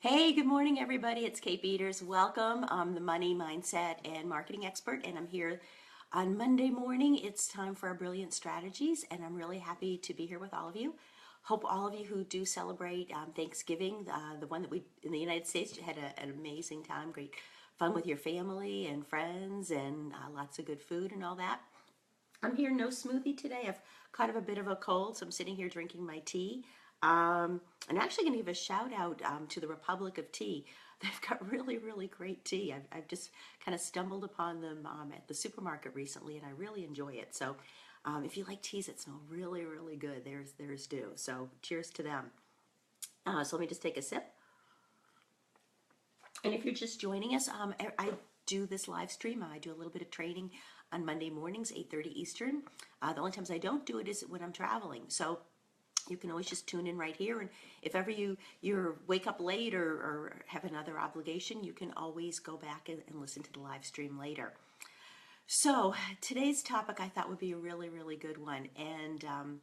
Hey, good morning, everybody. It's Kate Beeders. Welcome. I'm the money, mindset, and marketing expert, and I'm here on Monday morning. It's time for our brilliant strategies, and I'm really happy to be here with all of you. Hope all of you who do celebrate Thanksgiving, the one that we in the United States had an amazing time, great fun with your family and friends, and lots of good food and all that. I'm here, no smoothie today. I've caught a bit of a cold, so I'm sitting here drinking my tea. I'm actually going to give a shout out to the Republic of Tea. They've got really, really great tea. I've just kind of stumbled upon them at the supermarket recently, and I really enjoy it. So if you like teas that smell really, really good, there's due. So cheers to them. So let me just take a sip. And if you're just joining us, I do this live stream. I do a little bit of training on Monday mornings, 8:30 Eastern. The only times I don't do it is when I'm traveling. So you can always just tune in right here. And if ever you wake up late or have another obligation, you can always go back and listen to the live stream later. So today's topic I thought would be a really, really good one. And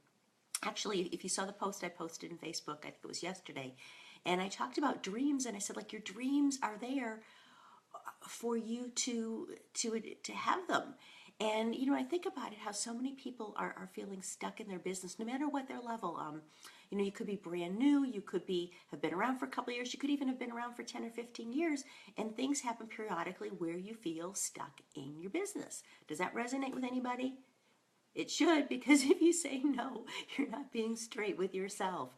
actually, if you saw the post I posted in Facebook, I think it was yesterday, and I talked about dreams, and I said, like, your dreams are there for you to have them. And I think about it, how so many people are feeling stuck in their business, no matter what their level. You could be brand new, you could have been around for a couple of years, you could even have been around for 10 or 15 years, and things happen periodically where you feel stuck in your business. Does that resonate with anybody? It should, because if you say no, you're not being straight with yourself.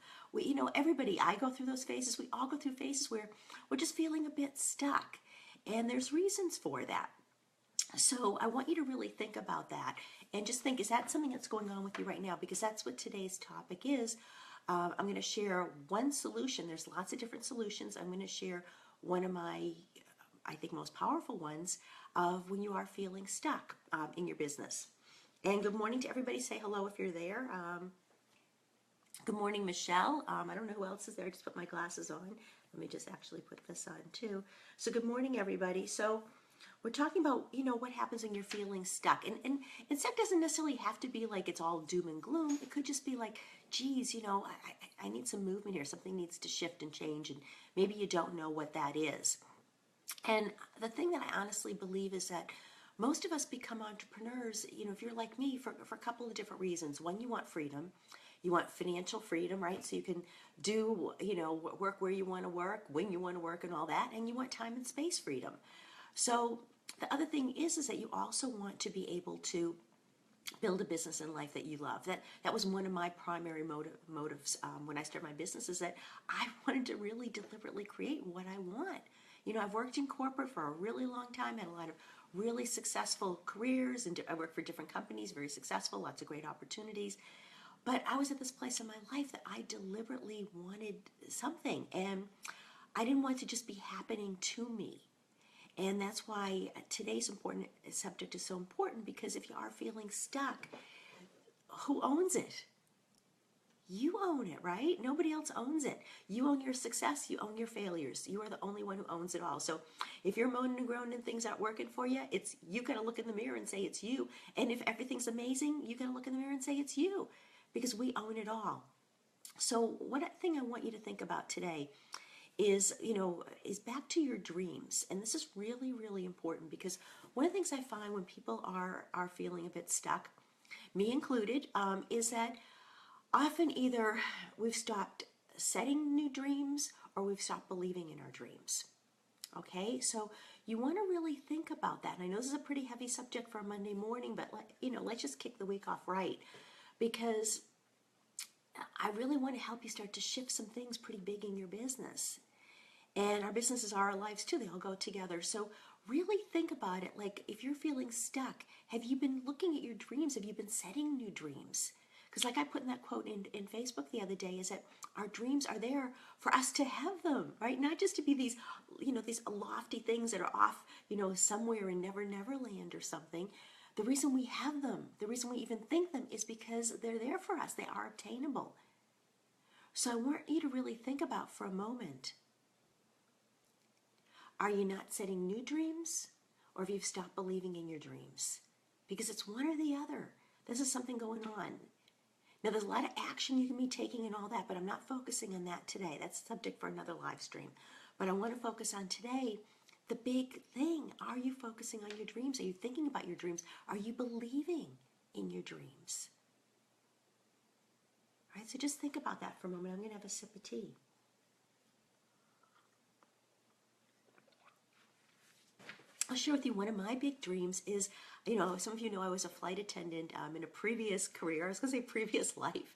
Everybody, I go through those phases. We all go through phases where we're just feeling a bit stuck. And there's reasons for that. So I want you to really think about that and just think, is that something that's going on with you right now? Because that's what today's topic is. I'm going to share one solution. There's lots of different solutions. I'm going to share one of my, I think, most powerful ones of when you are feeling stuck in your business. And good morning to everybody. Say hello if you're there. Good morning, Michelle. I don't know who else is there. I just put my glasses on. Let me just actually put this on too. So good morning, everybody. So we're talking about, what happens when you're feeling stuck. And stuck doesn't necessarily have to be like it's all doom and gloom. It could just be like, geez, I need some movement here. Something needs to shift and change. And maybe you don't know what that is. And the thing that I honestly believe is that most of us become entrepreneurs, if you're like me, for a couple of different reasons. One, you want freedom. You want financial freedom, right? So you can do, work where you want to work, when you want to work and all that. And you want time and space freedom. So the other thing is that you also want to be able to build a business in life that you love. That was one of my primary motives when I started my business, is that I wanted to really deliberately create what I want. I've worked in corporate for a really long time, had a lot of really successful careers, and I worked for different companies, very successful, lots of great opportunities. But I was at this place in my life that I deliberately wanted something, and I didn't want it to just be happening to me. And that's why today's subject is so important, because if you are feeling stuck, who owns it? You own it, right? Nobody else owns it. You own your success. You own your failures. You are the only one who owns it all. So if you're moaning and groaning and things aren't working for you, you got to look in the mirror and say it's you. And if everything's amazing, you got to look in the mirror and say it's you, because we own it all. So one thing I want you to think about today is back to your dreams. And this is really, really important, because one of the things I find when people are feeling a bit stuck, me included, is that often either we've stopped setting new dreams or we've stopped believing in our dreams. Okay, so you want to really think about that. And I know this is a pretty heavy subject for a Monday morning, but let's just kick the week off right, because I really want to help you start to shift some things pretty big in your business. And our businesses are our lives too. They all go together. So really think about it. Like, if you're feeling stuck, have you been looking at your dreams? Have you been setting new dreams? Because like I put in that quote in Facebook the other day, is that our dreams are there for us to have them, right? Not just to be these, these lofty things that are off, somewhere in Never Never Land or something. The reason we have them, the reason we even think them, is because they're there for us. They are obtainable. So I want you to really think about for a moment, are you not setting new dreams, or have you stopped believing in your dreams? Because it's one or the other. This is something going on. Now, there's a lot of action you can be taking and all that, but I'm not focusing on that today. That's a subject for another live stream. But I want to focus on today the big thing. Are you focusing on your dreams? Are you thinking about your dreams? Are you believing in your dreams? All right, so just think about that for a moment. I'm going to have a sip of tea. I'll share with you one of my big dreams is, some of you know I was a flight attendant in a previous career. I was going to say previous life.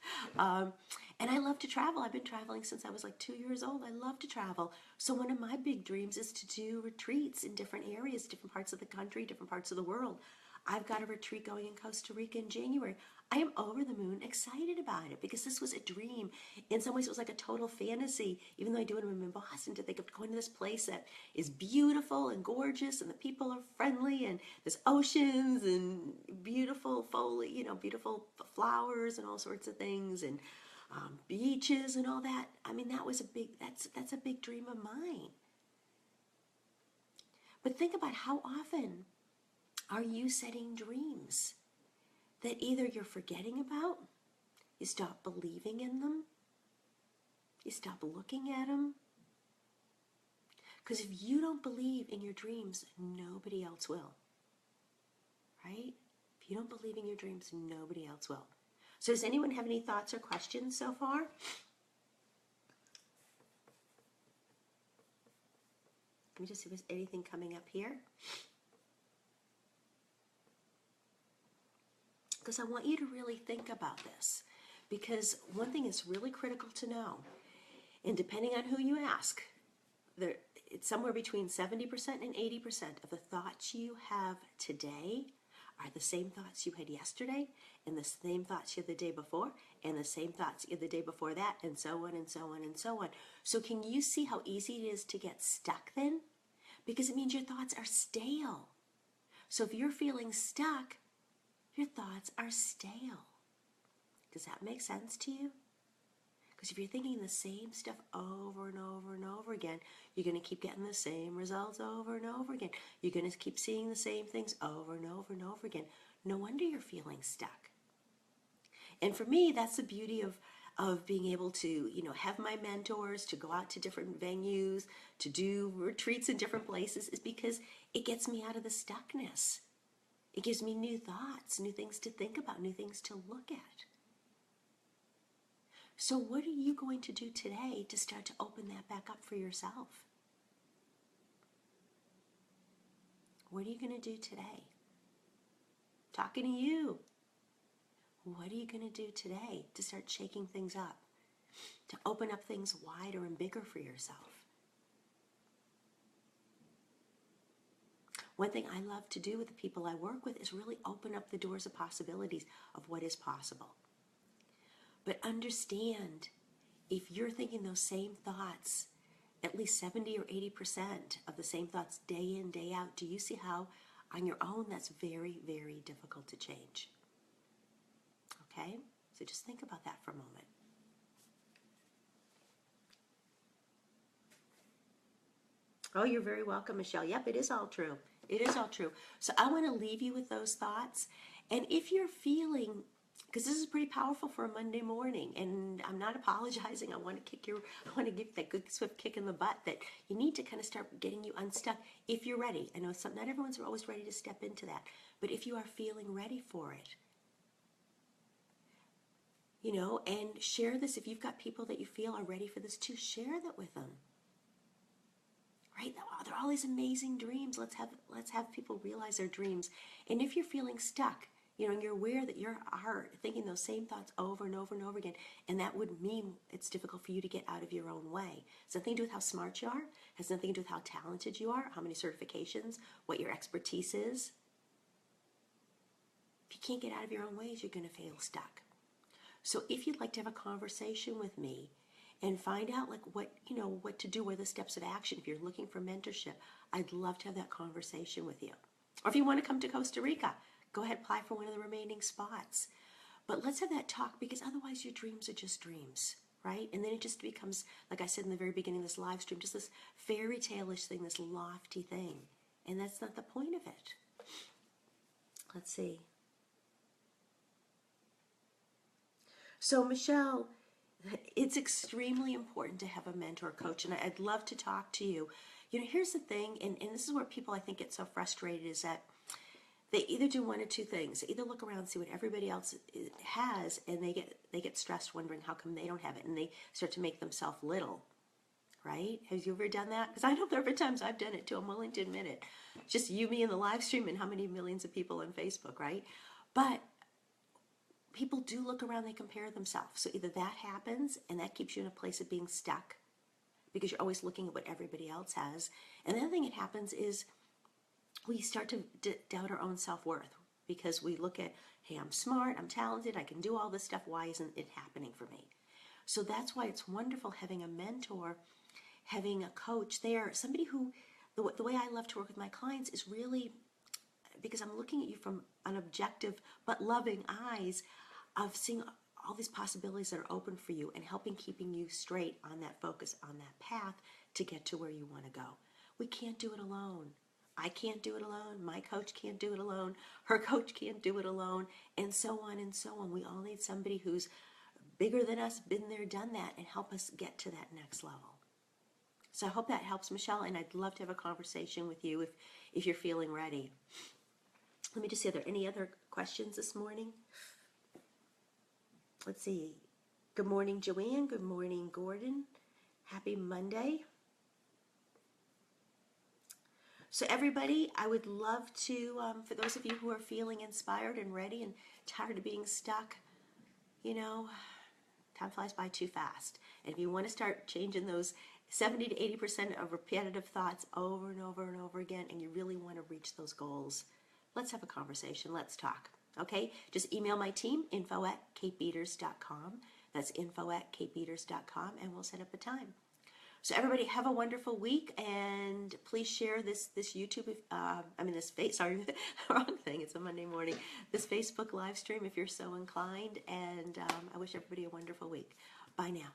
And I love to travel. I've been traveling since I was like 2 years old. I love to travel. So one of my big dreams is to do retreats in different areas, different parts of the country, different parts of the world. I've got a retreat going in Costa Rica in January. I am over the moon excited about it because this was a dream. In some ways, it was like a total fantasy, even though I do it in Boston, to think of going to this place that is beautiful and gorgeous and the people are friendly and there's oceans and beautiful foliage, beautiful flowers and all sorts of things and beaches and all that. I mean, that's a big dream of mine. But think about how often are you setting dreams that either you're forgetting about, you stop believing in them, you stop looking at them. Because if you don't believe in your dreams, nobody else will. Right? If you don't believe in your dreams, nobody else will. So does anyone have any thoughts or questions so far? Let me just see if there's anything coming up here. Because I want you to really think about this. Because one thing is really critical to know, and depending on who you ask, it's somewhere between 70% and 80% of the thoughts you have today are the same thoughts you had yesterday, and the same thoughts you had the day before, and the same thoughts you had the day before that, and so on and so on and so on. So can you see how easy it is to get stuck then? Because it means your thoughts are stale. So if you're feeling stuck, your thoughts are stale. Does that make sense to you? Because if you're thinking the same stuff over and over and over again, you're going to keep getting the same results over and over again. You're going to keep seeing the same things over and over and over again. No wonder you're feeling stuck. And for me, that's the beauty of being able to, have my mentors, to go out to different venues, to do retreats in different places, is because it gets me out of the stuckness. It gives me new thoughts, new things to think about, new things to look at. So what are you going to do today to start to open that back up for yourself? What are you going to do today? Talking to you. What are you going to do today to start shaking things up? To open up things wider and bigger for yourself? One thing I love to do with the people I work with is really open up the doors of possibilities of what is possible. But understand, if you're thinking those same thoughts, at least 70 or 80% of the same thoughts day in, day out, do you see how on your own that's very, very difficult to change? Okay? So just think about that for a moment. Oh, you're very welcome, Michelle. Yep, it is all true. It is all true. So I want to leave you with those thoughts. And if you're feeling, because this is pretty powerful for a Monday morning, and I'm not apologizing. I want to give you that good swift kick in the butt that you need to kind of start getting you unstuck if you're ready. I know not everyone's always ready to step into that, but if you are feeling ready for it, and share this. If you've got people that you feel are ready for this too, share that with them. Right? There are all these amazing dreams. Let's have people realize their dreams. And if you're feeling stuck, and you're aware that you are thinking those same thoughts over and over and over again, and that would mean it's difficult for you to get out of your own way. It's nothing to do with how smart you are. It has nothing to do with how talented you are, how many certifications, what your expertise is. If you can't get out of your own ways, you're going to feel stuck. So if you'd like to have a conversation with me and find out what to do, what are the steps of action, if you're looking for mentorship, I'd love to have that conversation with you. Or if you want to come to Costa Rica, go ahead, apply for one of the remaining spots. But let's have that talk, because otherwise your dreams are just dreams, right? And then it just becomes, like I said in the very beginning of this live stream, just this fairy tale-ish thing, this lofty thing. And that's not the point of it. Let's see. So Michelle, it's extremely important to have a mentor coach, and I'd love to talk to you. You know, here's the thing, and this is where people I think get so frustrated, is that they either do one or two things. They either look around and see what everybody else has, and they get stressed wondering how come they don't have it, and they start to make themselves little, right? Have you ever done that? Because I know there have been times I've done it too. I'm willing to admit it. Just you, me, and the live stream, and how many millions of people on Facebook, right? But people do look around, they compare themselves. So either that happens, and that keeps you in a place of being stuck because you're always looking at what everybody else has. And the other thing that happens is we start to doubt our own self-worth because we look at, hey, I'm smart, I'm talented, I can do all this stuff. Why isn't it happening for me? So that's why it's wonderful having a mentor, having a coach there, somebody who, the way I love to work with my clients is really because I'm looking at you from an objective but loving eyes of seeing all these possibilities that are open for you and helping keeping you straight on that focus, on that path to get to where you want to go. We can't do it alone. I can't do it alone. My coach can't do it alone. Her coach can't do it alone, and so on and so on. We all need somebody who's bigger than us, been there, done that, and help us get to that next level. So I hope that helps, Michelle, and I'd love to have a conversation with you if you're feeling ready. Let me just see, are there any other questions this morning? Let's see. Good morning, Joanne. Good morning, Gordon. Happy Monday. So everybody, I would love to, for those of you who are feeling inspired and ready and tired of being stuck, you know, time flies by too fast. And if you want to start changing those 70 to 80% of repetitive thoughts over and over and over again, and you really want to reach those goals, let's have a conversation. Let's talk. Okay? Just email my team, info@katebeeders.com. That's info@katebeeders.com, and we'll set up a time. So everybody have a wonderful week, and please share this YouTube, wrong thing, it's a Monday morning, this Facebook live stream if you're so inclined, and I wish everybody a wonderful week. Bye now.